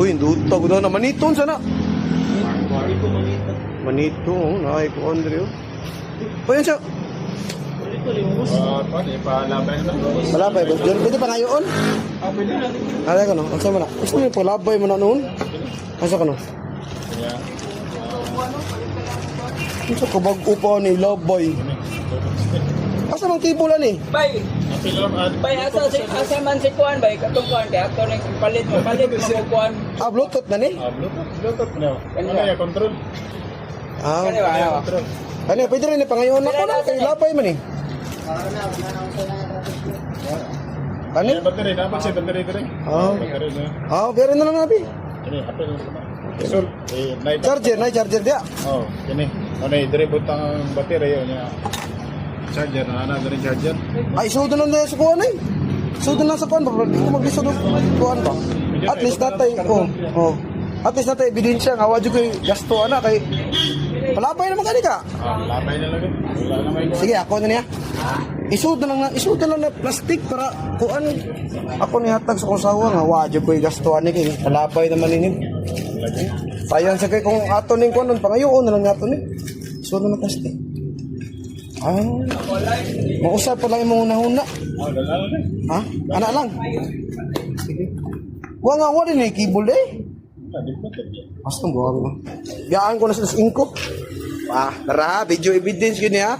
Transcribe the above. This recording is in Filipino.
Uy, dutag daw na maniton sana. Manito, naay ko Andre. O yan siya. Malabay ba? Pwede pa ngayon? Alay ko no? Asa mo na? Gusto mo yung palabay mo na noon? Asa ka no? Asa ka bag-upa ni labay? Asa mang tipulan eh? Bay, asa man si Kuan bay, katong Kuan kay ako ning palit mo kuan. Bluetooth na ni? Bluetooth na. Ano yung control? Kani ba? Ano, pwede rin pangayon ako na kay labay man eh. Ano? Battery, dapat siya battery ko rin. Battery na. Pero na lang natin. Ini, apel na naman. Sol, night. Charger dia. Ini. Ano yung dribot ang battery yun niya. Charger, na rin charger. Ay, sudo na sa kuwan eh. Sudo na sa kuwan ba? Hindi ko mag-sudo sa kuwan ba? At least natay, At least natay ebidensya nga, wadyo ko'y gasto na kay... Palapay naman ka ka. Lapay na lang. Wala naman yun. Sige, ako na niya. Isudo lang na plastic para kuan. Ako ni hatag sa kusawa nga, wadyo ko'y gasto na kay palapay naman ninin. Sayang sa kay kung ato ning kuan nun, pangayoon na lang ato ni. Isudo na plastic. Mausap pa lang yung mga una-una. Ha? Anak lang. Sige. Wala din eh, keyboard eh. Basta mo. Biyaan ko na sa 5. Tara, video evidence yun ha.